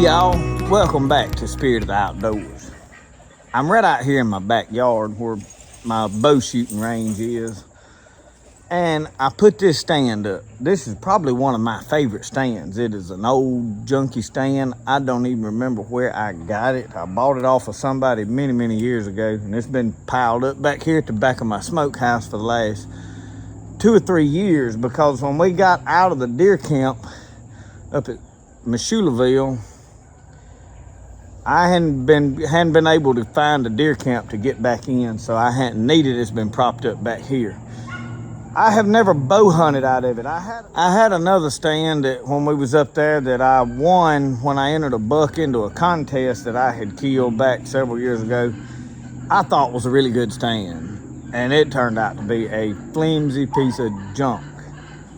y'all, welcome back to Spirit of the Outdoors. I'm right out here in my backyard where my bow shooting range is, and I put this stand up. This is probably one of my favorite stands. It is an old junky stand. I don't even remember where I got it. I bought it off of somebody many years ago, and it's been piled up back here at the back of my smokehouse for the last 2 or 3 years, because when we got out of the deer camp up at Meshulaville, I hadn't been able to find a deer camp to get back in, so I hadn't needed it. It's been propped up back here. I have never bow hunted out of it. I had another stand that when we was up there that I won when I entered a buck into a contest that I had killed back several years ago. I thought was a really good stand, and it turned out to be a flimsy piece of junk.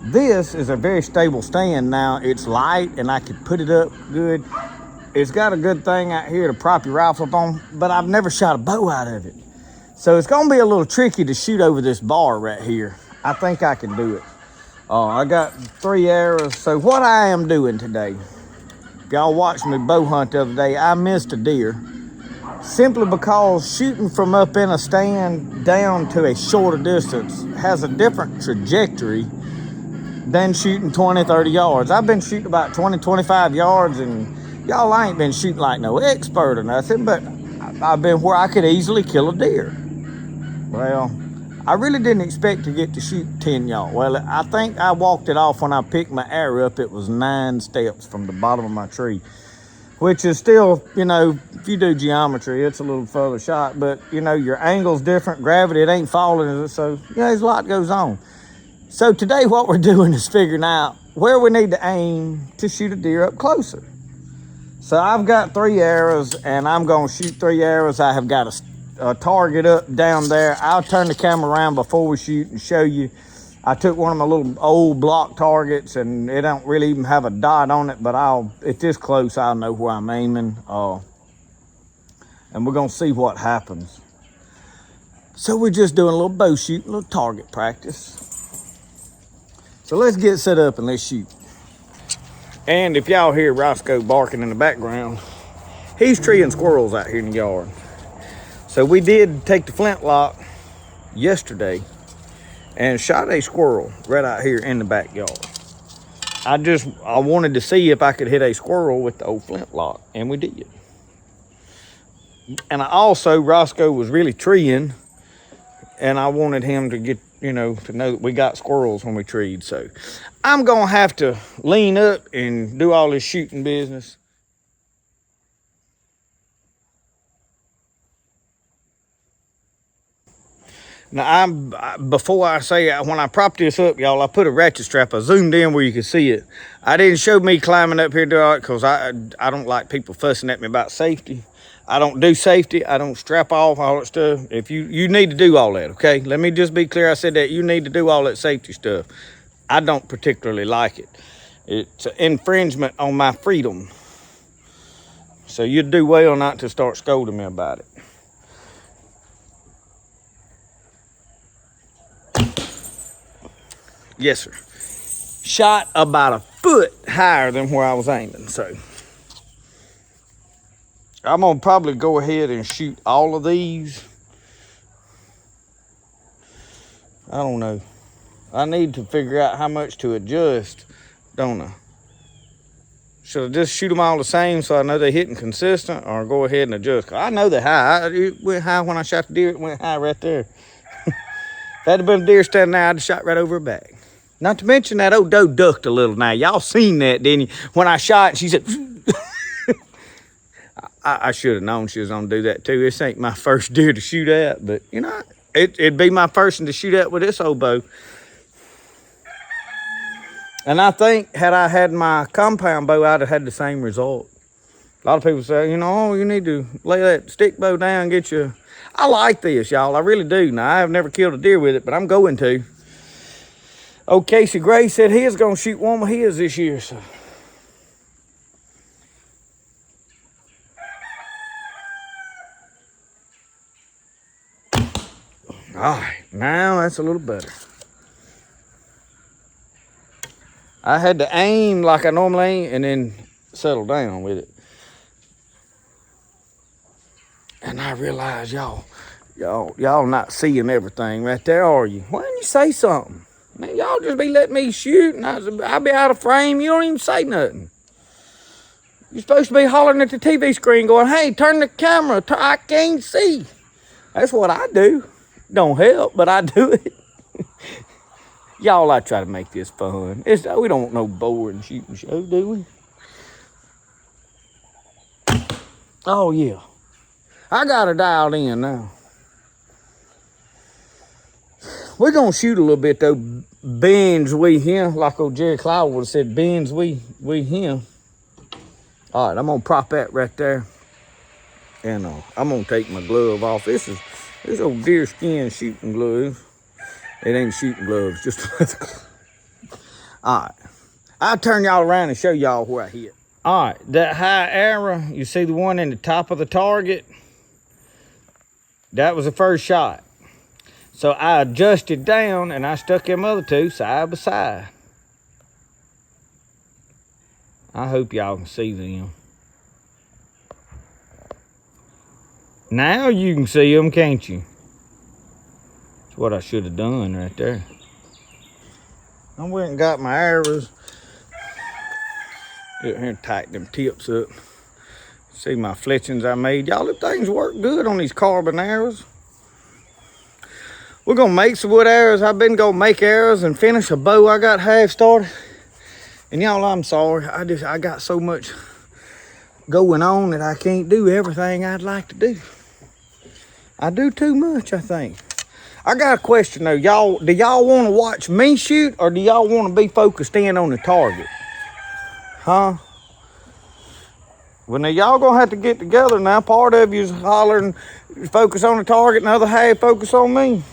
This is a very stable stand now. It's light and I could put it up good. It's got a good thing out here to prop your rifle up on, but I've never shot a bow out of it. So it's gonna be a little tricky to shoot over this bar right here. I think I can do it. I got 3 arrows. So what I am doing today, if y'all watched me bow hunt the other day, I missed a deer simply because shooting from up in a stand down to a shorter distance has a different trajectory than shooting 20, 30 yards. I've been shooting about 20, 25 yards, and y'all, I ain't been shooting like no expert or nothing, but I've been where I could easily kill a deer. Well, I really didn't expect to get to shoot 10 yards. Well, I think I walked it off when I picked my arrow up. It was 9 steps from the bottom of my tree, which is still, if you do geometry, it's a little further shot, but your angle's different, gravity, it ain't falling, so there's a lot goes on. So today what we're doing is figuring out where we need to aim to shoot a deer up closer. So I've got 3 arrows, and I'm gonna shoot 3 arrows. I have got a target up down there. I'll turn the camera around before we shoot and show you. I took one of my little old block targets, and it don't really even have a dot on it, but if this close, I'll know where I'm aiming. And we're gonna see what happens. So we're just doing a little bow shooting, a little target practice. So let's get set up and let's shoot. And if y'all hear Roscoe barking in the background, he's treeing squirrels out here in the yard. So we did take the flintlock yesterday and shot a squirrel right out here in the backyard. I wanted to see if I could hit a squirrel with the old flintlock, and we did. And Roscoe was really treeing, and I wanted him to get, to know that we got squirrels when we treed. So I'm gonna have to lean up and do all this shooting business. Now, before I say, when I propped this up, y'all, I put a ratchet strap. I zoomed in where you could see it. I didn't show me climbing up here to it because I don't like people fussing at me about safety. I don't do safety. I don't strap off, all that stuff. If you need to do all that, okay? Let me just be clear. I said that you need to do all that safety stuff. I don't particularly like it. It's an infringement on my freedom. So you'd do well not to start scolding me about it. Yes, sir. Shot about a foot higher than where I was aiming, so I'm gonna probably go ahead and shoot all of these. I don't know. I need to figure out how much to adjust, don't I? Should I just shoot them all the same so I know they're hitting consistent, or go ahead and adjust? I know they're high. It went high when I shot the deer. It went high right there. If that had been a deer standing there, I'd have shot right over her back. Not to mention that old doe ducked a little. Now, y'all seen that, didn't you? When I shot, she said, I should have known she was gonna do that too. This ain't my first deer to shoot at, but it'd be my first one to shoot at with this old bow. And I think had I had my compound bow, I'd have had the same result. A lot of people say, you need to lay that stick bow down and get you. I like this, y'all. I really do. Now, I have never killed a deer with it, but I'm going to. Old Casey Gray said he was going to shoot one of his this year, so. All right, now that's a little better. I had to aim like I normally aim and then settle down with it. And I realize y'all not seeing everything right there, are you? Why didn't you say something? Man, y'all just be letting me shoot and I'll be out of frame. You don't even say nothing. You're supposed to be hollering at the TV screen going, hey, turn the camera, I can't see. That's what I do. Don't help, but I do it. Y'all, I try to make this fun. We don't want no boring shooting show, do we? Oh, yeah. I got her dialed in now. We're going to shoot a little bit, though. Bends we him, like old Jerry Cloud would have said, bends we him. All right, I'm going to prop that right there. And I'm going to take my glove off. This old deer skin shooting gloves. It ain't shooting gloves, just leather gloves. All right. I'll turn y'all around and show y'all where I hit. All right, that high arrow, you see the one in the top of the target? That was the first shot. So I adjusted down and I stuck them other two side by side. I hope y'all can see them. Now you can see them, can't you? That's what I should have done right there. I went and got my arrows. Get here and tighten them tips up. See my fletchings I made. Y'all, them things work good on these carbon arrows. We're gonna make some wood arrows. I've been gonna make arrows and finish a bow I got half started. And y'all, I'm sorry. I got so much going on that I can't do everything I'd like to do. I do too much, I think. I got a question though. Y'all, do y'all want to watch me shoot or do y'all want to be focused in on the target? Huh? Well, now y'all gonna have to get together now. Part of you's hollering, focus on the target, and the other half focus on me.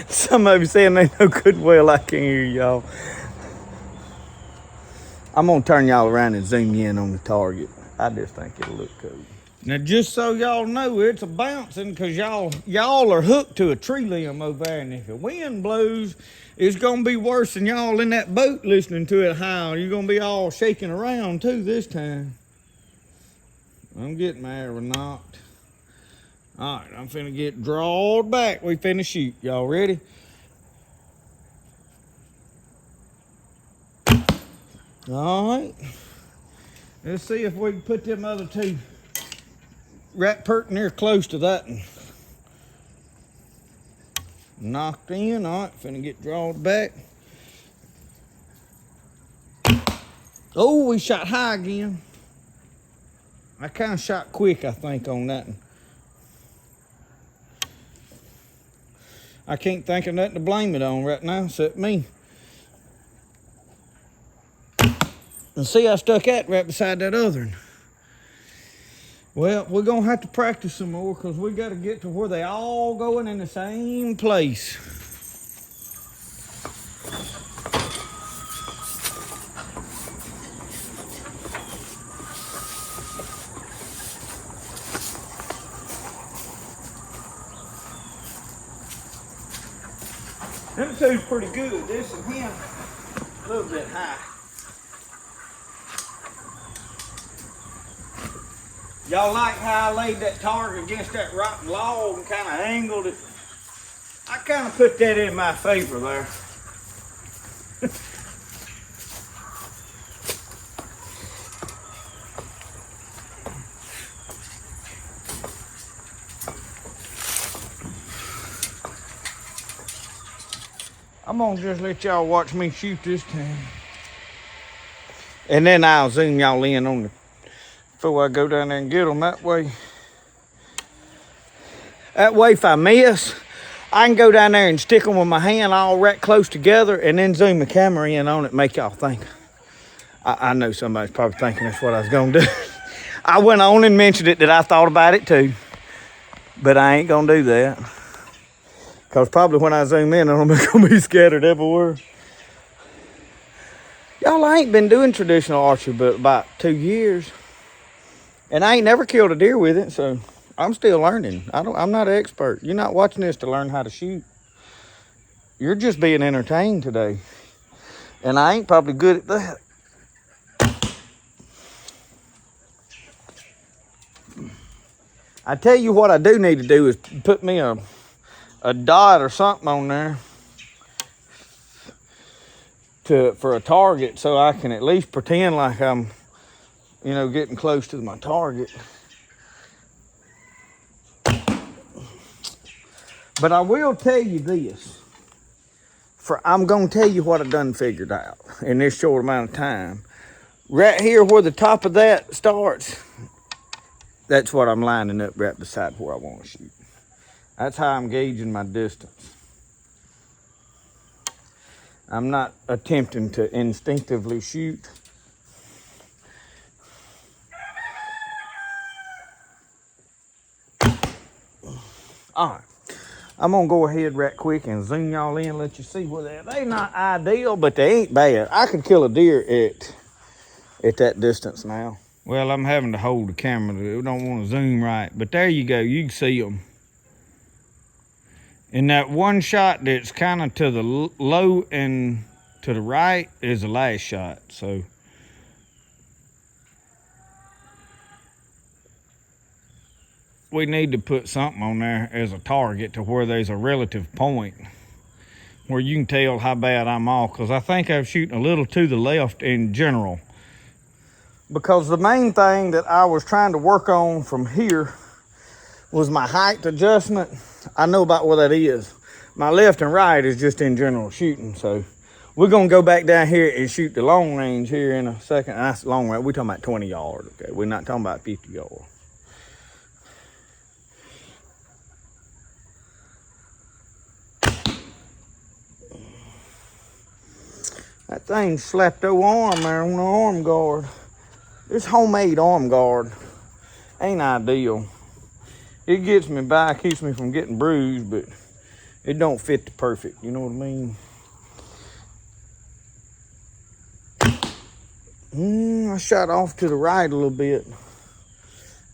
Some of you saying they know good well I can't hear y'all. I'm gonna turn y'all around and zoom in on the target. I just think it'll look cool. Now, just so y'all know, it's a bouncing because y'all are hooked to a tree limb over there, and if the wind blows, it's gonna be worse than y'all in that boat listening to it howl. You're gonna be all shaking around too this time. I'm getting my arrow knocked. All right, I'm finna get drawed back. We finna shoot. Y'all ready? All right. Let's see if we can put them other two right pert near close to that one. Knocked in. All right, finna get drawed back. Oh, we shot high again. I kind of shot quick, I think, on that one. I can't think of nothing to blame it on right now except me. And see, I stuck that right beside that other one. Well, we're gonna have to practice some more because we gotta get to where they all going in the same place. Them two's pretty good. This and him, a little bit high. Y'all like how I laid that target against that rotten log and kind of angled it? I kind of put that in my favor there. I'm gonna just let y'all watch me shoot this time. And then I'll zoom y'all in on the, before I go down there and get them that way. That way if I miss, I can go down there and stick them with my hand all right close together and then zoom the camera in on it and make y'all think. I know somebody's probably thinking that's what I was gonna do. I went on and mentioned it that I thought about it too, but I ain't gonna do that. Because probably when I zoom in, I'm gonna be scattered everywhere. Y'all, I ain't been doing traditional archery but about 2 years. And I ain't never killed a deer with it, so I'm still learning. I'm not an expert. You're not watching this to learn how to shoot. You're just being entertained today. And I ain't probably good at that. I tell you what I do need to do is put me a dot or something on there for a target, so I can at least pretend like I'm, you know, getting close to my target. But I will tell you this. I'm gonna tell you what I done figured out in this short amount of time. Right here where the top of that starts, that's what I'm lining up right beside where I want to shoot. That's how I'm gauging my distance. I'm not attempting to instinctively shoot. All right, I'm gonna go ahead right quick and zoom y'all in, let you see where they're not ideal, but they ain't bad. I could kill a deer at that distance now. Well, I'm having to hold the camera. I don't want to zoom right, but there you go. You can see them. And that one shot that's kind of to the low and to the right is the last shot. So we need to put something on there as a target to where there's a relative point where you can tell how bad I'm off, because I think I'm shooting a little to the left in general. Because the main thing that I was trying to work on from here was my height adjustment. I know about what that is. My left and right is just in general shooting. So we're gonna go back down here and shoot the long range here in a second. That's long range. We're talking about 20 yards, okay? We're not talking about 50 yards. That thing slapped the arm there on the arm guard. This homemade arm guard ain't ideal. It gets me by, keeps me from getting bruised, but it don't fit the perfect, you know what I mean? I shot off to the right a little bit.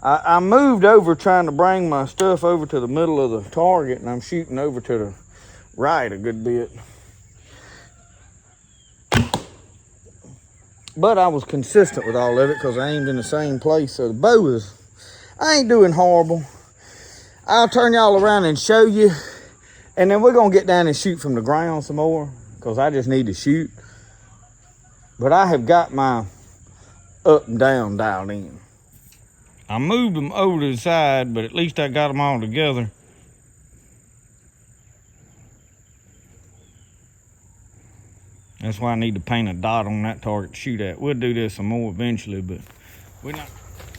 I moved over trying to bring my stuff over to the middle of the target, and I'm shooting over to the right a good bit. But I was consistent with all of it because I aimed in the same place. So the bow I ain't doing horrible. I'll turn y'all around and show you. And then we're going to get down and shoot from the ground some more because I just need to shoot. But I have got my up and down dialed in. I moved them over to the side, but at least I got them all together. That's why I need to paint a dot on that target to shoot at. We'll do this some more eventually, but we're not.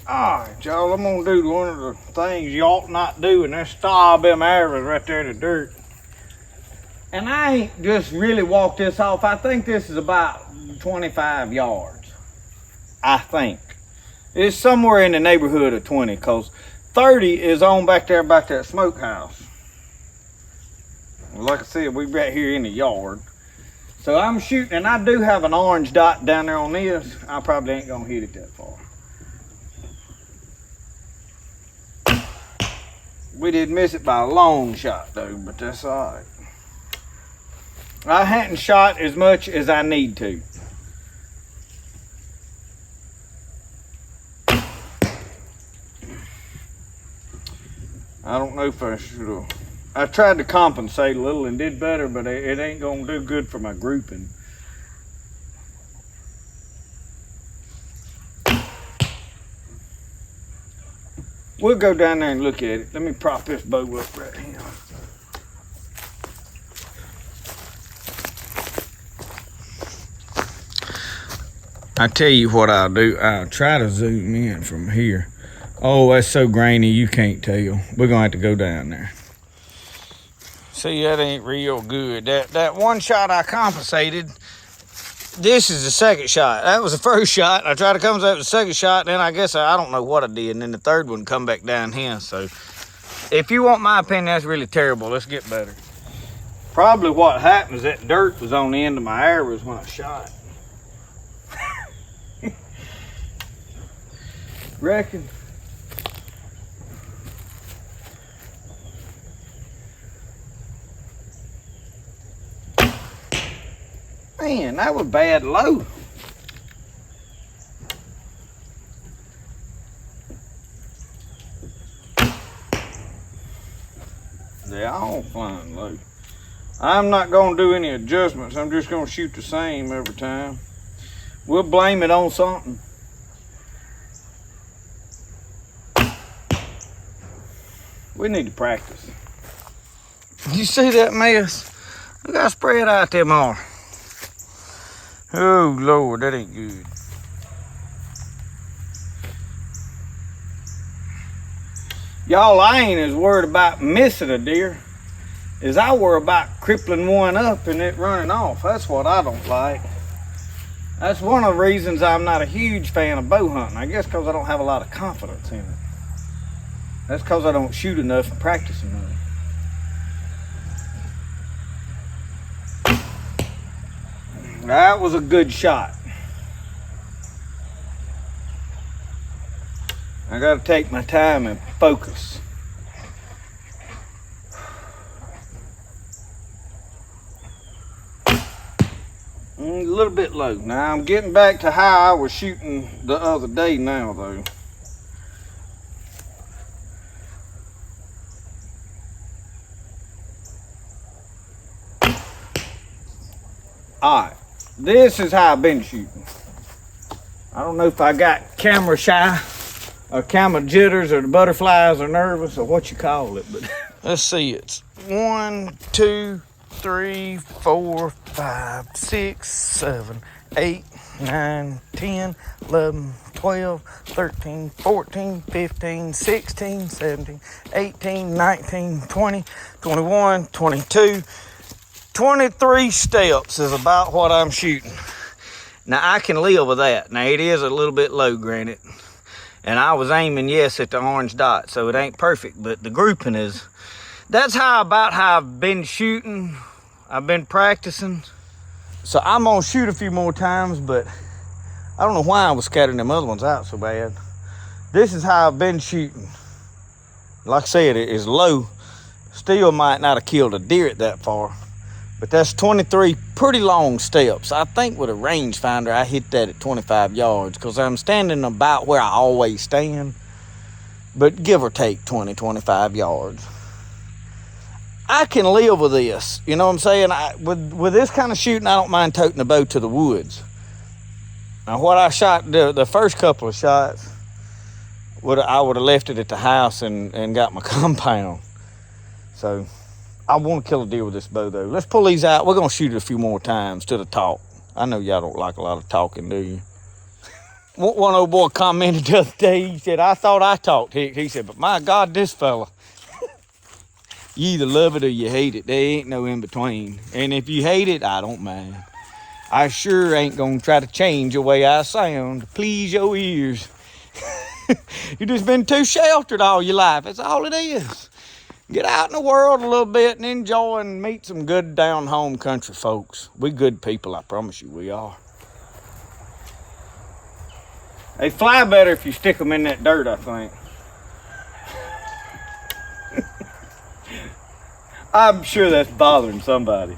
All right, y'all, I'm gonna do one of the things you ought not do, and that's stab them arrows right there in the dirt. And I ain't just really walked this off. I think this is about 25 yards. I think. It's somewhere in the neighborhood of 20, because 30 is on back there by that smokehouse. Like I said, we're right here in the yard. So I'm shooting, and I do have an orange dot down there on this. I probably ain't gonna hit it that far. We did miss it by a long shot though, but that's all right. I hadn't shot as much as I need to. I don't know if I should have. I tried to compensate a little and did better, but it ain't gonna do good for my grouping. We'll go down there and look at it. Let me prop this bow up right here. I tell you what I'll do. I'll try to zoom in from here. Oh, that's so grainy you can't tell. We're gonna have to go down there. See, that ain't real good. That one shot I compensated. This is the second shot. That was the first shot. I tried to compensate with the second shot, and then I guess I don't know what I did, and then the third one come back down here. So if you want my opinion, that's really terrible. Let's get better. Probably what happened is that dirt was on the end of my arrows when I shot. Reckon. Man, that was bad low. Yeah, I don't flying low. I'm not gonna do any adjustments. I'm just gonna shoot the same every time. We'll blame it on something. We need to practice. You see that mess? We gotta spread out there more. Oh Lord, that ain't good. Y'all, I ain't as worried about missing a deer as I worry about crippling one up and it running off. That's what I don't like. That's one of the reasons I'm not a huge fan of bow hunting. I guess because I don't have a lot of confidence in it. That's because I don't shoot enough and practice enough. That was a good shot. I gotta take my time and focus. A little bit low. Now I'm getting back to how I was shooting the other day now though. Alright, this is how I've been shooting. I don't know if I got camera shy or camera jitters or the butterflies are nervous or what you call it, but let's see, it's 1, 2, 3, 4, 5, 6, 7, 8, 9, 10, 11, 12, 13, 14, 15, 16, 17, 18, 19, 20, 21, 22, 23 steps is about what I'm shooting. Now I can live with that. Now it is a little bit low, granted. And I was aiming, yes, at the orange dot, so it ain't perfect, but the grouping is, that's about how I've been shooting. I've been practicing. So I'm gonna shoot a few more times, but I don't know why I was scattering them other ones out so bad. This is how I've been shooting. Like I said, it is low. Still might not have killed a deer at that far, but that's 23 pretty long steps. I think with a rangefinder, I hit that at 25 yards because I'm standing about where I always stand, but give or take 20, 25 yards. I can live with this, you know what I'm saying? With this kind of shooting, I don't mind toting the bow to the woods. Now, what I shot, the first couple of shots, I would have left it at the house and got my compound. So I want to kill a deer with this bow though. Let's pull these out. We're gonna shoot it a few more times to the talk. I know y'all don't like a lot of talking, do you? One old boy commented the other day, he said, I thought I talked. He said, but my God, this fella. You either love it or you hate it. There ain't no in between. And if you hate it, I don't mind. I sure ain't gonna try to change the way I sound to please your ears. You just been too sheltered all your life. That's all it is. Get out in the world a little bit and enjoy and meet some good down home country folks. We good people, I promise you we are. They fly better if you stick them in that dirt, I think. I'm sure that's bothering somebody.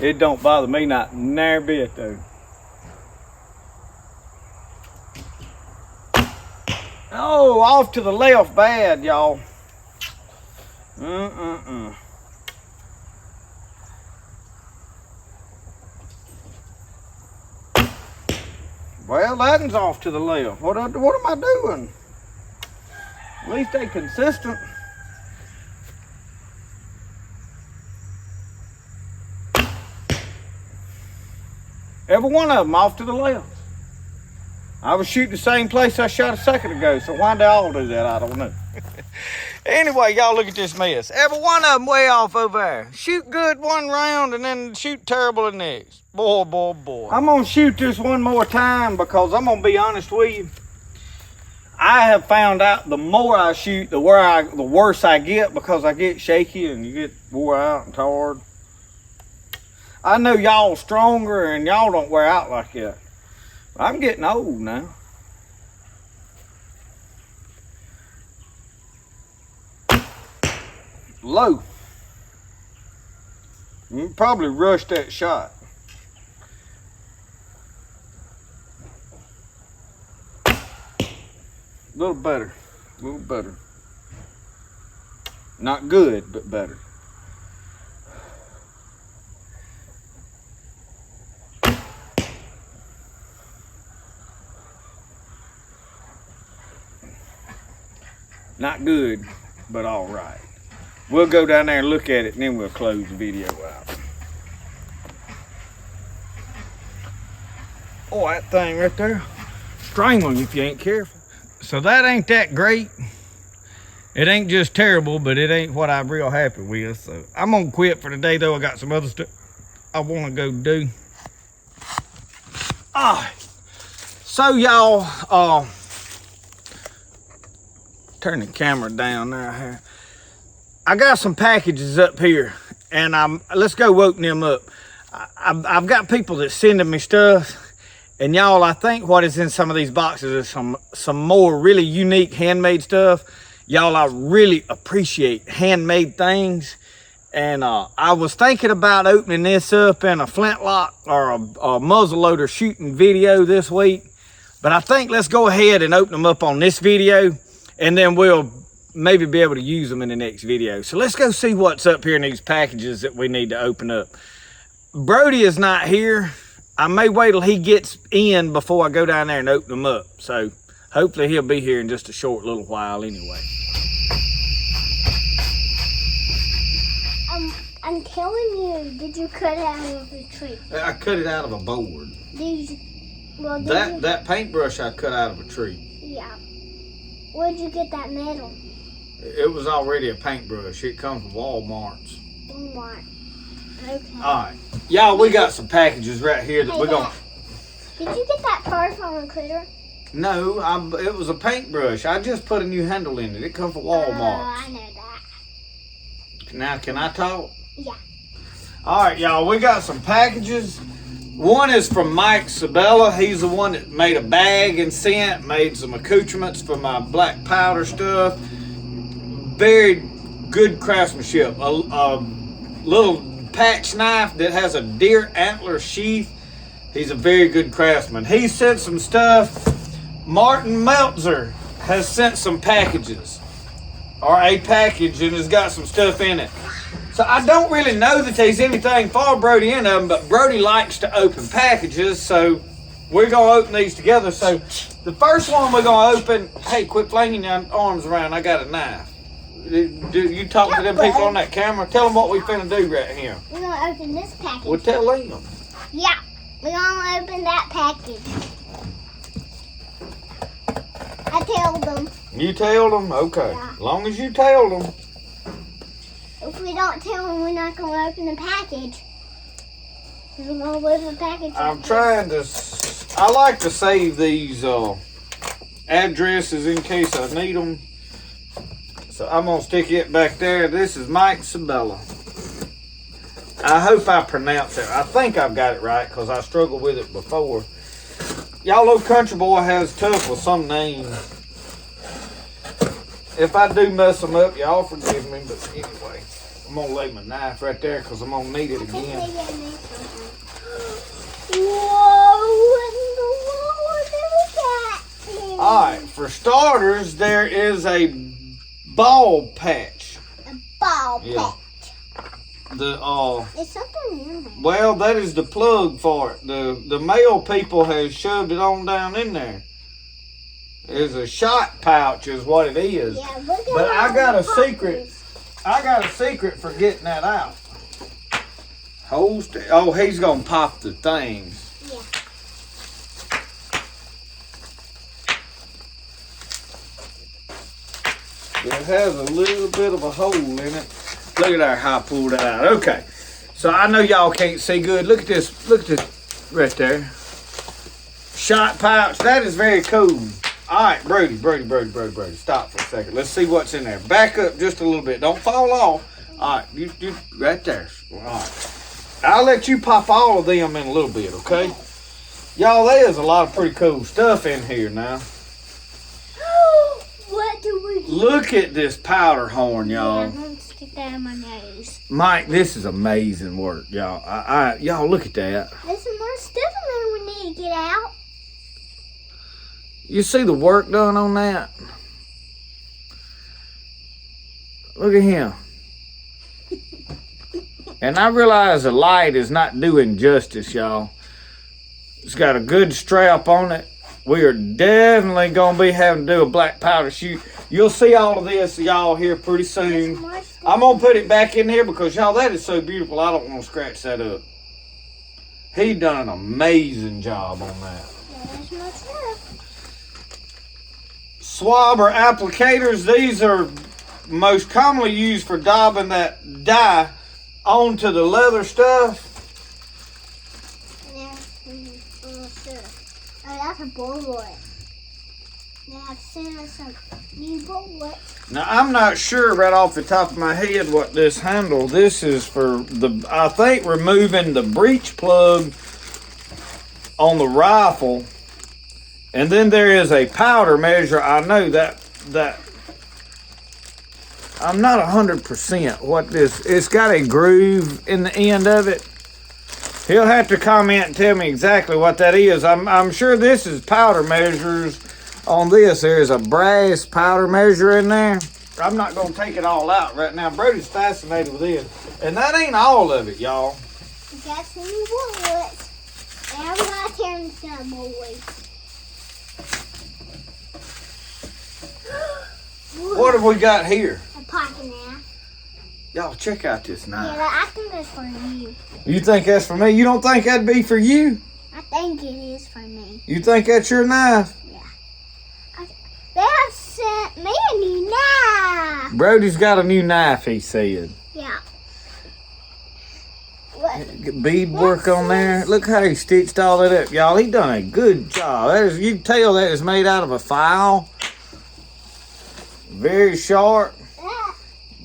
It don't bother me not near bit though. Oh, off to the left bad, y'all. Well, that one's off to the left. What am I doing? At least they consistent. Every one of them off to the left. I was shooting the same place I shot a second ago, so why they all do that, I don't know. Anyway, y'all look at this mess. Every one of them way off over there. Shoot good one round and then shoot terrible the next. Boy, boy, boy. I'm gonna shoot this one more time because I'm gonna be honest with you. I have found out the more I shoot, the worse I get because I get shaky and you get wore out and tired. I know y'all stronger and y'all don't wear out like that. I'm getting old now. Low. You probably rushed that shot. A little better. Not good, but better. Not good, but all right. We'll go down there and look at it, and then we'll close the video out. Oh, that thing right there, strangling if you ain't careful. So that ain't that great. It ain't just terrible, but it ain't what I'm real happy with. So I'm gonna quit for today, though. I got some other stuff I want to go do. So y'all, turn the camera down there. I got some packages up here, and let's go open them up. I've got people that sending me stuff, and y'all, I think what is in some of these boxes is some more really unique handmade stuff. Y'all, I really appreciate handmade things, and I was thinking about opening this up in a flintlock or a muzzle loader shooting video this week, but I think let's go ahead and open them up on this video, and then we'll maybe be able to use them in the next video. So let's go see what's up here in these packages that we need to open up. Brody is not here. I may wait till he gets in before I go down there and open them up. So hopefully he'll be here in just a short little while anyway. I'm telling you, did you cut it out of a tree? I cut it out of a board. That paintbrush I cut out of a tree. Yeah. Where'd you get that metal? It was already a paintbrush. It comes from Walmart's. Walmart. Okay. All right. Y'all, we got some packages right here that we're going to... Did you get that part from a critter? No, it was a paintbrush. I just put a new handle in it. It comes from Walmart. Oh, I know that. Now, can I talk? Yeah. All right, y'all, we got some packages. One is from Mike Sabella. He's the one that made a bag and sent, made some accoutrements for my black powder stuff. Very good craftsmanship. A little patch knife that has a deer antler sheath. He's a very good craftsman. He sent some stuff. Martin Meltzer has sent some packages, or a package, and has got some stuff in it. So I don't really know that there's anything for Brody in them, but Brody likes to open packages, so we're gonna open these together. So the first one we're gonna open, hey, quit flinging your arms around, I got a knife. Do you talk to them people on that camera? Tell them what we finna do right here. We're gonna open this package. Well, tell them. Yeah, we're gonna open that package. I told them. You tell them? Okay. Yeah. As long as you tell them. If we don't tell them, we're not gonna open the package. We're gonna open the package. I'm trying to... I like to save these addresses in case I need them. So I'm going to stick it back there. This is Mike Sabella. I hope I pronounce it. I think I've got it right because I struggled with it before. Y'all know Country Boy has tough with some names. If I do mess them up, y'all forgive me. But anyway, I'm going to lay my knife right there because I'm going to need it again. Whoa, in the world, look at it. Alright, for starters, there is a ball patch. A ball patch. There's something in there. Well, that is the plug for it. The male people has shoved it on down in there. It's a shot pouch is what it is. Yeah, look at but I got a poppers. secret. I got a secret for getting that out. Oh, he's gonna pop the things. Yeah. It has a little bit of a hole in it. Look at that, how I pulled that out. Okay. So I know y'all can't see good. Look at this. Look at this right there. Shot pouch. That is very cool. All right, Brody. Stop for a second. Let's see what's in there. Back up just a little bit. Don't fall off. All right, you right there. All right. I'll let you pop all of them in a little bit, okay? Y'all, there's a lot of pretty cool stuff in here now. What do we do? Look at this powder horn, y'all. Yeah, I'm gonna stick that in my nose. Mike, this is amazing work, y'all. Y'all look at that. There's some more stuff in there we need to get out. You see the work done on that? Look at him. And I realize the light is not doing justice, y'all. It's got a good strap on it. We are definitely going to be having to do a black powder shoot. You'll see all of this, y'all, here pretty soon. I'm going to put it back in here because, y'all, that is so beautiful. I don't want to scratch that up. He done an amazing job on that. There's my stuff. Swabber applicators. These are most commonly used for daubing that dye onto the leather stuff. Oh, that's a bullet. They have sent us some new bullets. Now, I'm not sure right off the top of my head what this handle. This is for I think, removing the breech plug on the rifle. And then there is a powder measure. I know that I'm not 100% what this. It's got a groove in the end of it. He'll have to comment and tell me exactly what that is. I'm sure this is powder measures on this. There's a brass powder measure in there. I'm not going to take it all out right now. Brody's fascinated with this. And that ain't all of it, y'all. We got some new bullets. And I'm not tearing some bullets. What have we got here? A pocket knife. Y'all, check out this knife. Yeah, I think that's for you. You think that's for me? You don't think that'd be for you? I think it is for me. You think that's your knife? Yeah. They have sent me a new knife. Brody's got a new knife, he said. Yeah. What? Bead work on there. Look how he stitched all that up. Y'all, he done a good job. That is, you can tell that is made out of a file. Very sharp.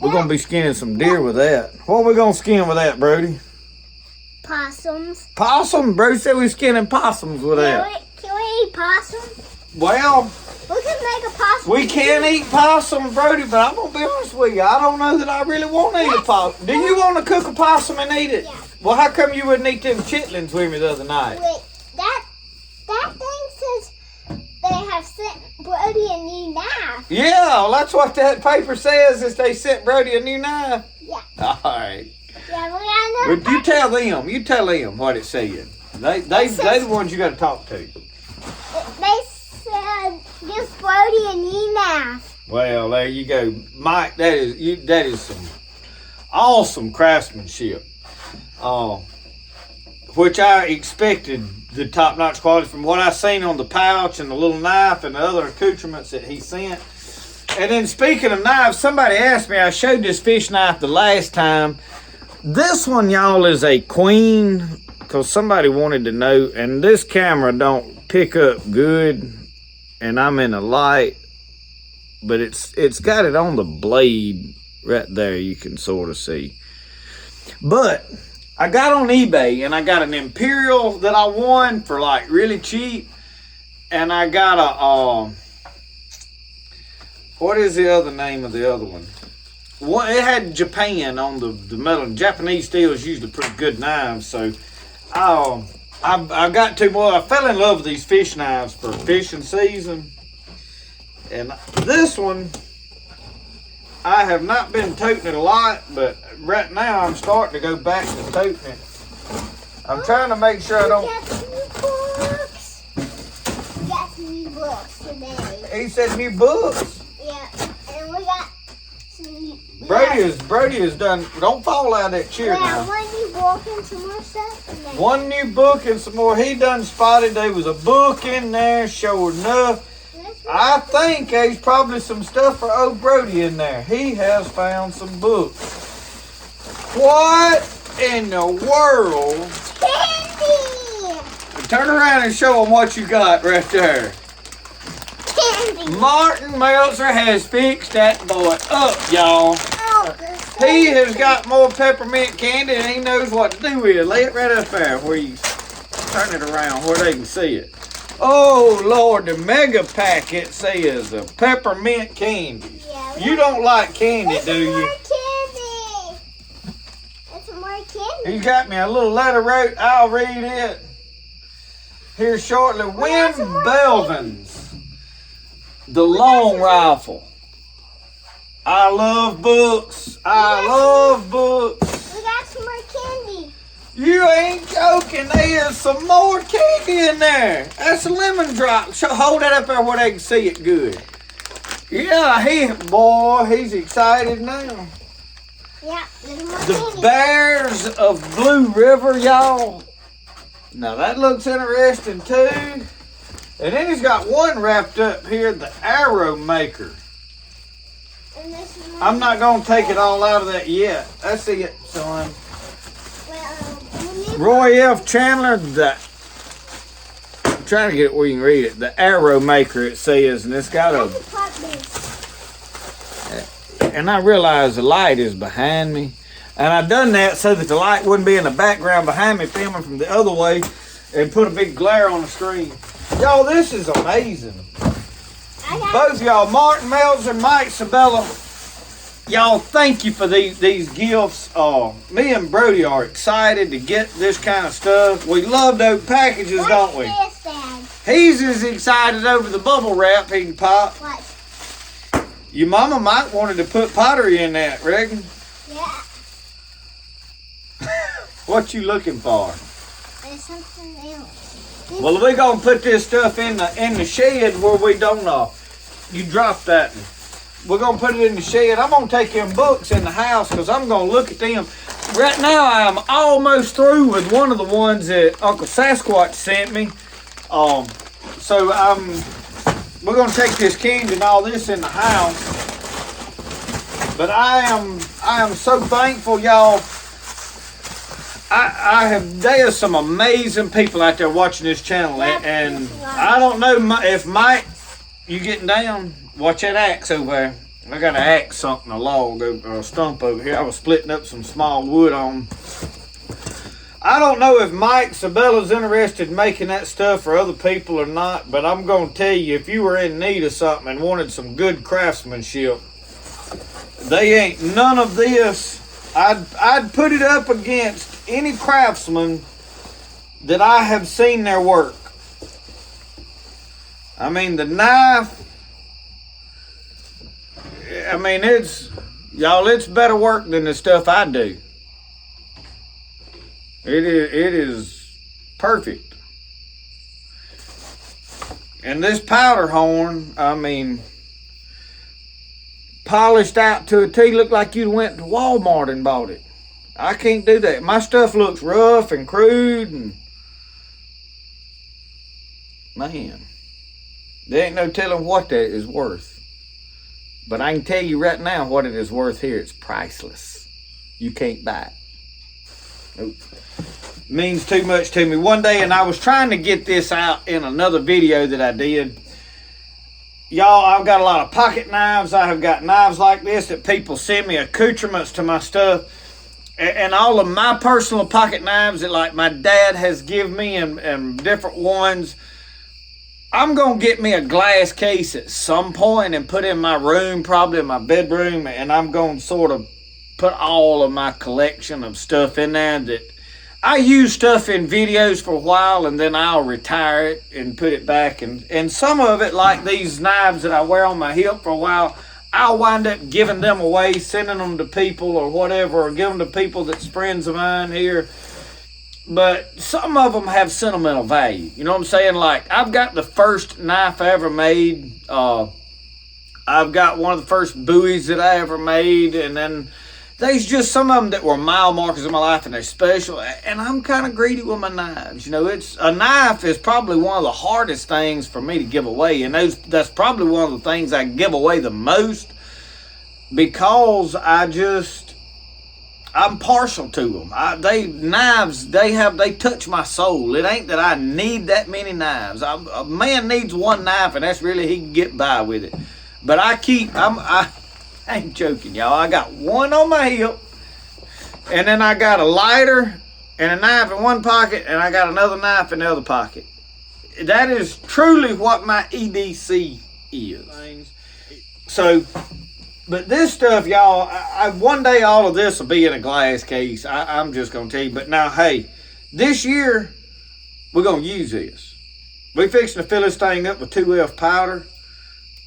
We're going to be skinning some deer with that. What are we going to skin with that, Brody? Possums. Possum? Brody said we're skinning possums with that. Can we eat possum? Well, We can make a possum. we can eat possum, Brody, but I'm going to be honest with you. I don't know that I really want to eat a possum. Do you want to cook a possum and eat it? Yeah. Well, how come you wouldn't eat them chitlins with me the other night? Wait, that thing says they have sent Brody a new knife. Yeah, well, that's what that paper says, is they sent Brody a new knife. Yeah. All right. Yeah, we got another. But you tell them what it said. They the ones you got to talk to. They said give Brody a new knife. Well, there you go, Mike. That is some awesome craftsmanship, which I expected the top-notch quality from what I seen on the pouch and the little knife and the other accoutrements that he sent. And then speaking of knives, somebody asked me. I showed this fish knife the last time. This one, y'all, is a queen, because somebody wanted to know, and this camera don't pick up good, and I'm in the light, but it's got it on the blade right there, you can sort of see. But I got on eBay, and I got an Imperial that I won for like really cheap, and I got a, what is the other name of the other one? It had Japan on the metal. Japanese steel is usually pretty good knives, so I got two more. I fell in love with these fish knives for fishing season, and this one I have not been toting it a lot, but right now I'm starting to go back to toting it. I'm trying to make sure I don't. We got some new books. We got some new books today. He said new books. Yeah, and we got some new. Brody has done. Don't fall out of that chair now. One new book and some more stuff. And then One new book and some more. He done spotted there was a book in there, sure enough. I think there's probably some stuff for old Brody in there. He has found some books. What in the world? candy! Turn around and show them what you got right there. Candy! Martin Meltzer has fixed that boy up, y'all. Oh, He has got more peppermint candy and he knows what to do with it. Lay it right up there where you turn it around where they can see it. Oh, Lord, the mega packet says peppermint candies. Yeah, You don't like candy, There's do some you? more candy! There's some more candy. He's got me a little letter wrote. I'll read it here shortly. Win Belvin's, the long rifle. I love books. I love books. We got some more candy. You ain't joking. There's some more candy in there. That's a lemon drop. Hold that up there where they can see it good. Yeah, he's excited now. Yeah, there's more The candy. Bears of Blue River, y'all. Now that looks interesting too. And then he's got one wrapped up here, the Arrow Maker. And this is more. I'm not gonna take it all out of that yet. That's it, son. Well, we need Roy F. Chandler, I'm trying to get it where you can read it. The Arrow Maker, it says, and it's got to a. pop this. And I realize the light is behind me. And I done that so that the light wouldn't be in the background behind me filming from the other way and put a big glare on the screen. Y'all, this is amazing. I got Both y'all, Martin Meltzer, Mike Sabella, y'all, thank you for these gifts. Me and Brody are excited to get this kind of stuff. We love those packages, don't we? What's this, Dad? He's as excited over the bubble wrap he can pop. What? Your mama might wanted to put pottery in that, reckon? Yeah, What you looking for? there's something else. Well, we're gonna put this stuff in the shed where we don't know. You drop that. We're gonna put it in the shed. I'm gonna take them books in the house because I'm gonna look at them. Right now, I am almost through with one of the ones that Uncle Sasquatch sent me. So we're gonna take this candy and all this in the house. But I am so thankful, y'all. There are some amazing people out there watching this channel, and I don't know if Mike, you getting down? Watch that axe over there. I got an axe, something, a log or a stump over here. I was splitting up some small wood on. I don't know if Mike Sabella's interested in making that stuff for other people or not, but I'm gonna tell you, if you were in need of something and wanted some good craftsmanship, they ain't none of this. I'd put it up against any craftsman that I have seen their work. I mean, the knife, I mean, it's better work than the stuff I do. It is perfect. And this powder horn, I mean, polished out to a T, looked like you went to Walmart and bought it. I can't do that. My stuff looks rough and crude, and man, there ain't no telling what that is worth. But I can tell you right now what it is worth here. It's priceless. You can't buy it. Nope. Means too much to me. One day, and I was trying to get this out in another video that I did. Y'all, I've got a lot of pocket knives. I have got knives like this that people send me, accoutrements to my stuff. And all of my personal pocket knives that like my dad has given me and different ones. I'm going to get me a glass case at some point and put in my room, probably in my bedroom. And I'm going to sort of put all of my collection of stuff in there that I use stuff in videos for a while, and then I'll retire it and put it back. And some of it, like these knives that I wear on my hip for a while, I'll wind up giving them away, sending them to people or whatever, or giving them to people that's friends of mine here. But some of them have sentimental value. You know what I'm saying? Like, I've got the first knife I ever made. I've got one of the first buoys that I ever made, and then there's just some of them that were mile markers in my life, and they're special. And I'm kind of greedy with my knives. You know, a knife is probably one of the hardest things for me to give away, and that's probably one of the things I give away the most because I'm partial to them. They touch my soul. It ain't that I need that many knives. A man needs one knife, and that's really he can get by with it. But I ain't joking, y'all. I got one on my hip, and then I got a lighter and a knife in one pocket, and I got another knife in the other pocket. That is truly what my EDC is. So, but this stuff, y'all, one day all of this will be in a glass case. I'm just going to tell you. But now, hey, this year, we're going to use this. We're fixing to fill this thing up with 2F powder.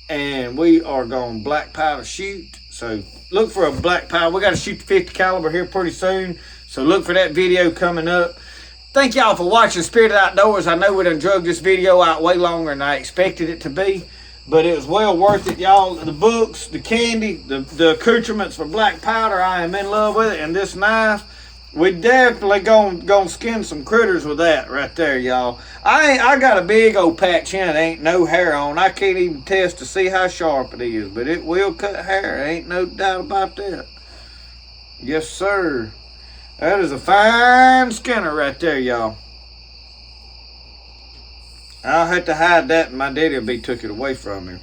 And we are going black powder shoot. So look for a black powder. We got to shoot the 50 caliber here pretty soon. So look for that video coming up. Thank y'all for watching Spirit of the Outdoors. I know we done drug this video out way longer than I expected it to be, but it was well worth it, y'all. The books, the candy, the accoutrements for black powder, I am in love with it. And this knife, we definitely gonna skin some critters with that right there, y'all. I got a big old patch in it, ain't no hair on. I can't even test to see how sharp it is, but it will cut hair. Ain't no doubt about that. Yes, sir. That is a fine skinner right there, y'all. I'll have to hide that and my daddy will be took it away from me.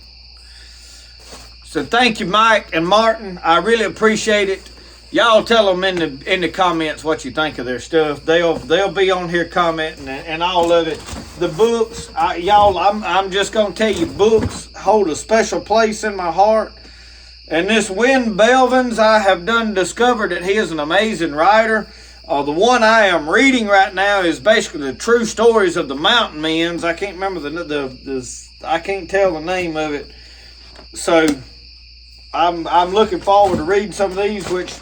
So thank you, Mike and Martin. I really appreciate it. Y'all tell them in the comments what you think of their stuff. They'll be on here commenting and all of it. The books, y'all, I'm just gonna tell you, books hold a special place in my heart. And this Win Belvins, I have discovered that he is an amazing writer. The one I am reading right now is basically the true stories of the mountain men's. I can't remember I can't tell the name of it. So I'm looking forward to reading some of these, which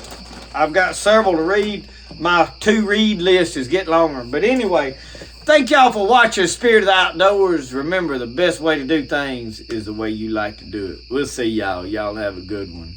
I've got several to read. My to-read list is getting longer. But anyway, thank y'all for watching Spirit of the Outdoors. Remember, the best way to do things is the way you like to do it. We'll see y'all. Y'all have a good one.